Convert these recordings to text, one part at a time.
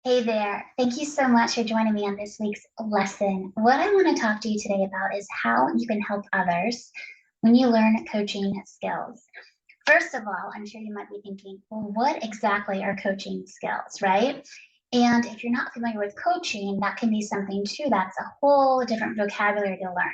Hey there. Thank you so much for joining me on this week's lesson. What I want to talk to you today about is how you can help others when you learn coaching skills. First of all, I'm sure you might be thinking, well, what exactly are coaching skills, right? And if you're not familiar with coaching, that can be something too. That's a whole different vocabulary to learn.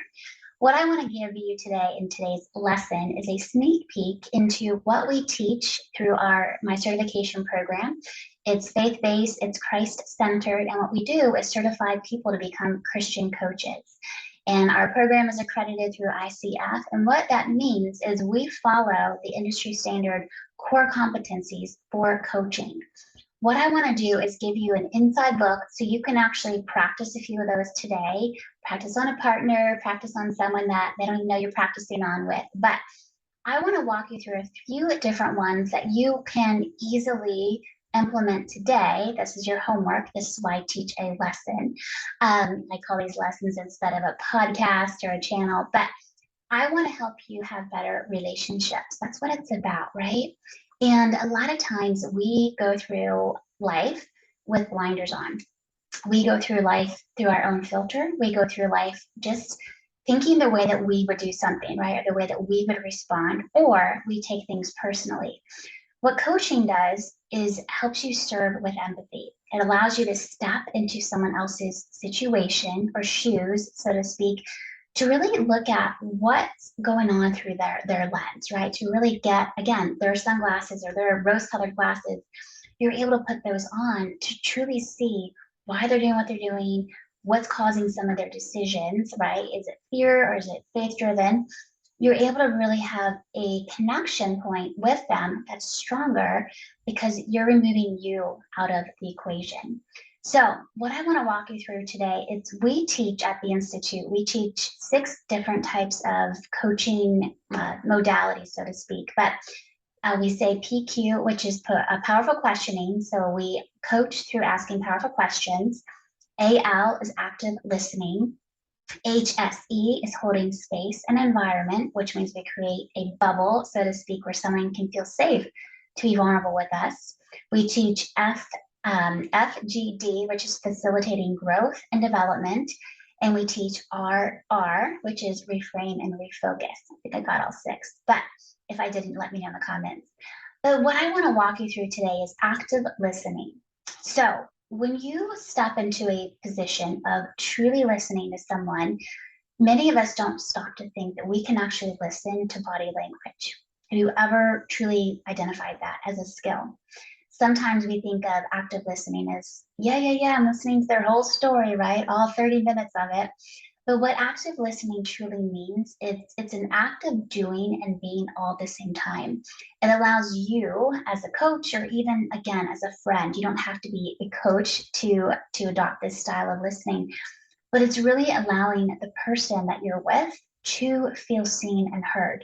What I want to give you today in today's lesson is a sneak peek into what we teach through my certification program. It's faith-based, it's Christ-centered, and what we do is certify people to become Christian coaches. And our program is accredited through ICF. And what that means is we follow the industry standard core competencies for coaching. What I want to do is give you an inside look so you can actually practice a few of those today. Practice on a partner, practice on someone that they don't even know you're practicing on with. But I want to walk you through a few different ones that you can easily implement today. This is your homework. This is why I teach a lesson. I call these lessons instead of a podcast or a channel, but I want to help you have better relationships. That's what it's about, right? And a lot of times we go through life with blinders on. We go through life through our own filter. We go through life just thinking the way that we would do something, right? Or the way that we would respond, or we take things personally. What coaching does is helps you serve with empathy. It allows you to step into someone else's situation or shoes, so to speak, to really look at what's going on through their lens, right? To really get, again, their sunglasses or their rose-colored glasses, you're able to put those on to truly see why they're doing what they're doing, what's causing some of their decisions, right? Is it fear or is it faith-driven? You're able to really have a connection point with them that's stronger because you're removing you out of the equation. So what I want to walk you through today is we teach at the Institute, we teach 6 different types of coaching modalities, so to speak, but we say PQ, which is powerful questioning. So we coach through asking powerful questions. AL is active listening. HSE is holding space and environment, which means we create a bubble, so to speak, where someone can feel safe to be vulnerable with us. We teach FGD, which is facilitating growth and development. And we teach RR, which is reframe and refocus. I think I got all 6, but if I didn't, let me know in the comments. But what I want to walk you through today is active listening. So when you step into a position of truly listening to someone, many of us don't stop to think that we can actually listen to body language. Have you ever truly identified that as a skill? Sometimes we think of active listening as, yeah, I'm listening to their whole story, right? All 30 minutes of it. But what active listening truly means, it's an act of doing and being all at the same time. It allows you as a coach, or even again as a friend, you don't have to be a coach to adopt this style of listening, but it's really allowing the person that you're with to feel seen and heard.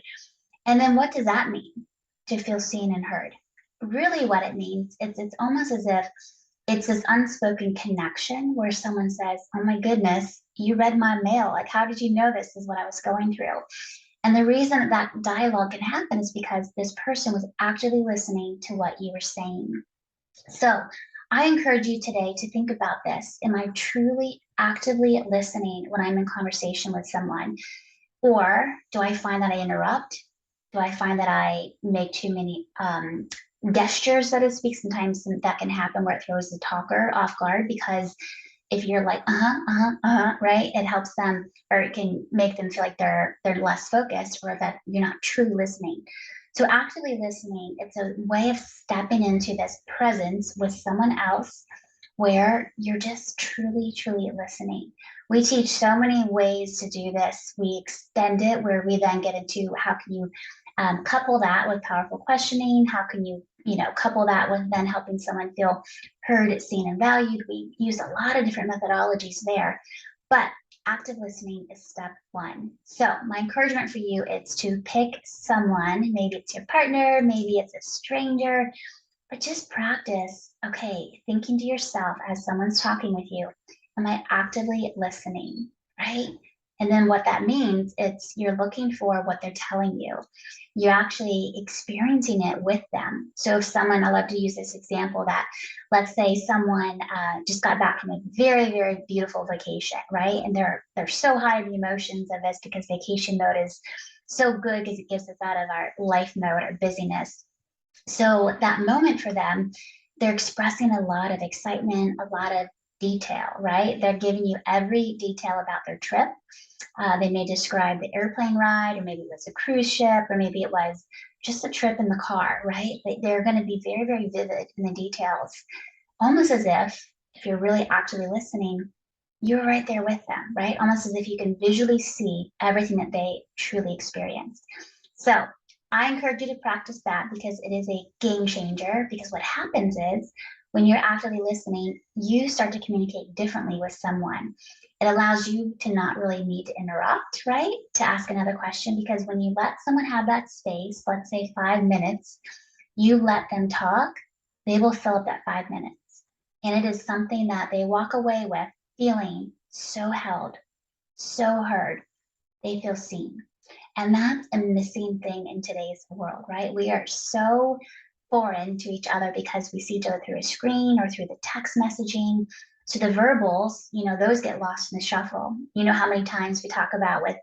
And then what does that mean, to feel seen and heard? Really what it means, it's almost as if it's this unspoken connection where someone says, oh my goodness, you read my mail. Like, how did you know this is what I was going through? And the reason that dialogue can happen is because this person was actively listening to what you were saying. So I encourage you today to think about this. Am I truly actively listening when I'm in conversation with someone? Or do I find that I interrupt? Do I find that I make too many gestures, so to speak? Sometimes that can happen where it throws the talker off guard, because if you're like, right, it helps them, or it can make them feel like they're less focused, or that you're not truly listening. So actively listening, it's a way of stepping into this presence with someone else where you're just truly, truly listening. We teach so many ways to do this. We extend it where we then get into how can you couple that with powerful questioning? How can you, couple that with then helping someone feel heard, seen, and valued? We use a lot of different methodologies there, but active listening is step 1. So my encouragement for you is to pick someone, maybe it's your partner, maybe it's a stranger, but just practice, okay, thinking to yourself as someone's talking with you, am I actively listening, right? And then what that means, it's you're looking for what they're telling you. You're actually experiencing it with them. So if someone, I love to use this example that, let's say someone just got back from a very, very beautiful vacation, right? And they're so high in the emotions of this because vacation mode is so good because it gives us out of our life mode or busyness. So that moment for them, they're expressing a lot of excitement, a lot of detail, right? They're giving you every detail about their trip. They may describe the airplane ride, or maybe it was a cruise ship, or maybe it was just a trip in the car, right? They're going to be very, very vivid in the details, almost as if you're really actively listening, you're right there with them, right? Almost as if you can visually see everything that they truly experienced. So I encourage you to practice that because it is a game changer. Because what happens is when you're actively listening, you start to communicate differently with someone. It allows you to not really need to interrupt, right? To ask another question. Because when you let someone have that space, let's say 5 minutes, you let them talk, they will fill up that 5 minutes. And it is something that they walk away with feeling so held, so heard. They feel seen. And that's a missing thing in today's world, right? We are so foreign to each other because we see each other through a screen or through the text messaging. So the verbals, those get lost in the shuffle. You know how many times we talk about with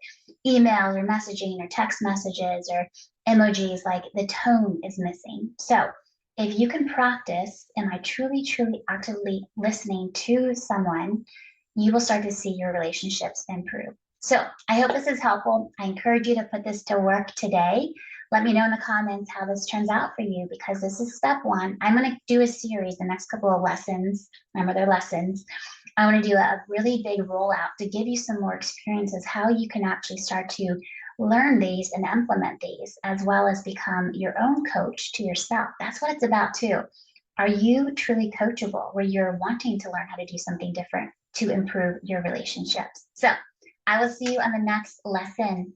emails or messaging or text messages or emojis, like the tone is missing. So if you can practice, am I truly, truly actively listening to someone, you will start to see your relationships improve. So I hope this is helpful. I encourage you to put this to work today. Let me know in the comments how this turns out for you, because this is step one. I'm going to do a series, the next couple of lessons. Remember, they're lessons. I want to do a really big rollout to give you some more experiences, how you can actually start to learn these and implement these, as well as become your own coach to yourself. That's what it's about too. Are you truly coachable, where you're wanting to learn how to do something different to improve your relationships? So I will see you on the next lesson.